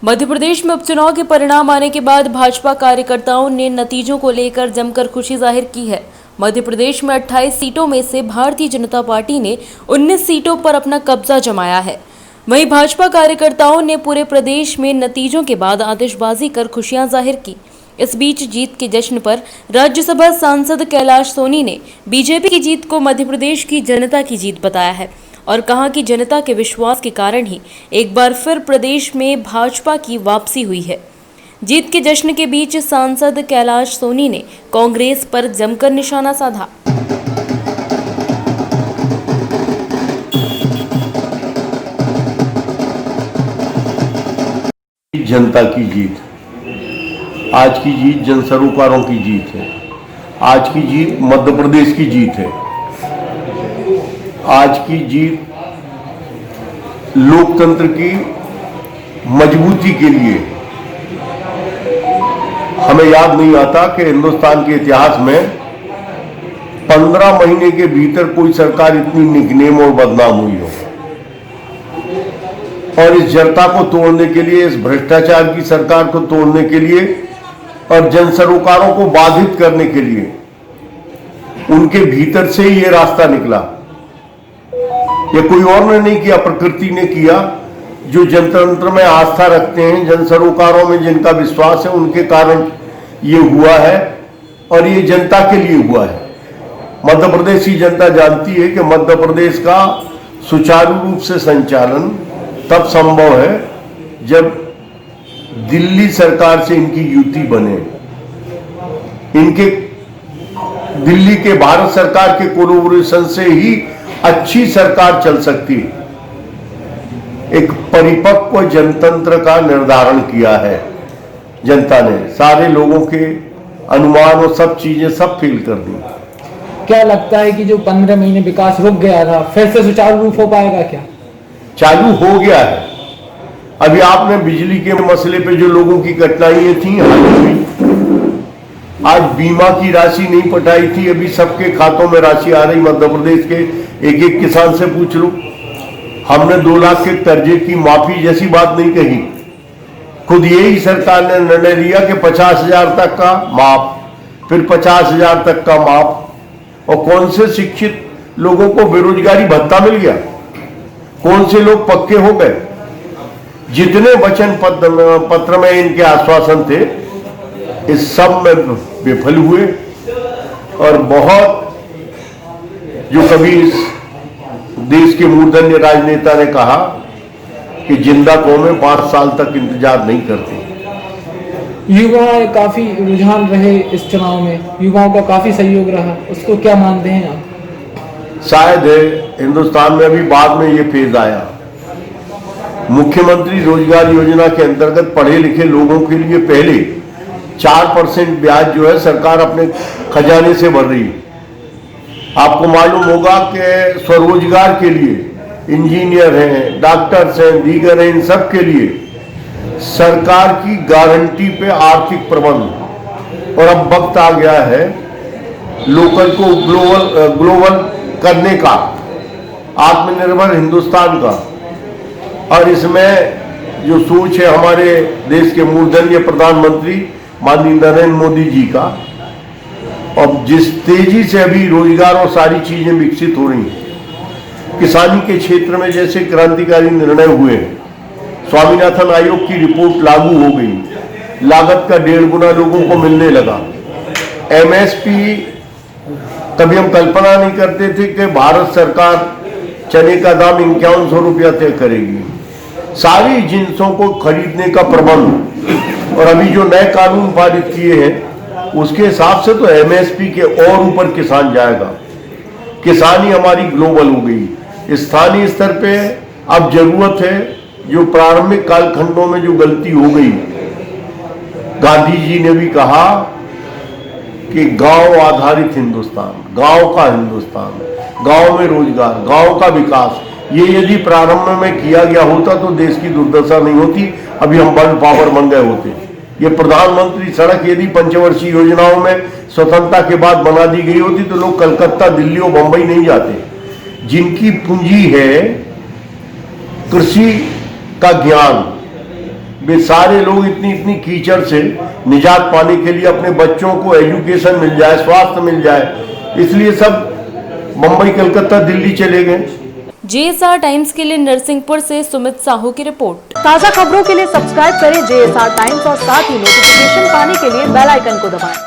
मध्य प्रदेश में उपचुनाव के परिणाम आने के बाद भाजपा कार्यकर्ताओं ने नतीजों को लेकर जमकर खुशी जाहिर की है। मध्य प्रदेश में 28 सीटों में से भारतीय जनता पार्टी ने 19 सीटों पर अपना कब्जा जमाया है। वहीं भाजपा कार्यकर्ताओं ने पूरे प्रदेश में नतीजों के बाद आतिशबाजी कर खुशियां जाहिर की। इस बीच जीत के जश्न पर राज्यसभा सांसद कैलाश सोनी ने बीजेपी की जीत को मध्य प्रदेश की जनता की जीत बताया है और कहा कि जनता के विश्वास के कारण ही एक बार फिर प्रदेश में भाजपा की वापसी हुई है। जीत के जश्न के बीच सांसद कैलाश सोनी ने कांग्रेस पर जमकर निशाना साधा। जनता की जीत, आज की जीत जन सरोकारों की जीत है। आज की जीत मध्य प्रदेश की जीत है। आज की जीत लोकतंत्र की मजबूती के लिए। हमें याद नहीं आता कि हिंदुस्तान के इतिहास में 15 महीने के भीतर कोई सरकार इतनी निकनेम और बदनाम हुई हो। और इस जनता को तोड़ने के लिए, इस भ्रष्टाचार की सरकार को तोड़ने के लिए और जन सरोकारों को बाधित करने के लिए उनके भीतर से ही ये रास्ता निकला। ये कोई और ने नहीं किया, प्रकृति ने किया। जो जनतंत्र में आस्था रखते हैं, जन सरोकारों में जिनका विश्वास है, उनके कारण ये हुआ है और ये जनता के लिए हुआ है। मध्य प्रदेश की जनता जानती है कि मध्य प्रदेश का सुचारू रूप से संचालन तब संभव है जब दिल्ली सरकार से इनकी युति बने। इनके दिल्ली के भारत सरकार के कोलैबोरेशन से ही अच्छी सरकार चल सकती है। एक परिपक्व जनतंत्र का निर्धारण किया है जनता ने। सारे लोगों के अनुमान और सब चीजें सब फेल कर दी। क्या लगता है कि जो 15 महीने विकास रुक गया था फिर से सुचारू रूप हो पाएगा? क्या चालू हो गया है? अभी आपने बिजली के मसले पे जो लोगों की कठिनाइयां थी, आज बीमा की राशि नहीं पटाई थी, अभी सबके खातों में राशि आ रही। मध्य प्रदेश के एक एक किसान से पूछ लो। हमने 2 लाख के कर्जे की माफी जैसी बात नहीं कही। खुद यही सरकार ने निर्णय लिया कि 50,000 तक का माफ, फिर 50,000 तक का माफ। और कौन से शिक्षित लोगों को बेरोजगारी भत्ता मिल गया? कौन से लोग पक्के हो गए? जितने वचन पत्र में इनके आश्वासन थे, इस सब में विफल हुए। और बहुत जो कभी इस देश के मूर्धन्य राजनेता ने कहा कि जिंदा कौमें 5 साल तक इंतजार नहीं करती। युवा काफी रुझान रहे इस चुनाव में, युवाओं का काफी सहयोग रहा, उसको क्या मानते हैं आप? शायद हिंदुस्तान में अभी बाद में ये फेज आया। मुख्यमंत्री रोजगार योजना के अंतर्गत पढ़े लिखे लोगों के लिए पहले 4% ब्याज जो है सरकार अपने खजाने से भर रही है। आपको मालूम होगा कि स्वरोजगार के लिए इंजीनियर हैं, डॉक्टर्स हैं, दीगर हैं, इन सब के लिए सरकार की गारंटी पे आर्थिक प्रबंध। और अब वक्त आ गया है लोकल को ग्लोबल करने का, आत्मनिर्भर हिंदुस्तान का। और इसमें जो सोच है हमारे देश के मूर्धन्य प्रधानमंत्री माननीय नरेंद्र मोदी जी का, और जिस तेजी से अभी रोजगार और सारी चीजें विकसित हो रही हैं, किसानी के क्षेत्र में जैसे क्रांतिकारी निर्णय हुए हैं, स्वामीनाथन आयोग की रिपोर्ट लागू हो गई, लागत का 1.5 गुना लोगों को मिलने लगा। MSP कभी हम कल्पना नहीं करते थे कि भारत सरकार चने का दाम 5100 रुपया तय करेगी। सारी जिन्सों को खरीदने का प्रबंध। और अभी जो नए कानून पारित किए हैं उसके हिसाब से तो MSP के और ऊपर किसान जाएगा। किसानी हमारी ग्लोबल हो गई। स्थानीय स्तर पे अब जरूरत है, जो प्रारंभिक कालखंडों में जो गलती हो गई, गांधी जी ने भी कहा कि गांव आधारित हिंदुस्तान, गांव का हिंदुस्तान, गांव में रोजगार, गांव का विकास, ये यदि प्रारंभ में किया गया होता तो देश की दुर्दशा नहीं होती। अभी हम वर्ल्ड पावर बन गए होते। ये प्रधानमंत्री सड़क यदि पंचवर्षीय योजनाओं में स्वतंत्रता के बाद बना दी गई होती तो लोग कलकत्ता, दिल्ली और बंबई नहीं जाते। जिनकी पूंजी है कृषि का ज्ञान, वे सारे लोग इतनी इतनी कीचड़ से निजात पाने के लिए अपने बच्चों को एजुकेशन मिल जाए, स्वास्थ्य मिल जाए, इसलिए सब मुंबई, कलकत्ता, दिल्ली चले गए। JSR टाइम्स के लिए नरसिंहपुर से सुमित साहू की रिपोर्ट। ताज़ा खबरों के लिए सब्सक्राइब करें JSR टाइम्स और साथ ही नोटिफिकेशन पाने के लिए बेल आइकन को दबाएं।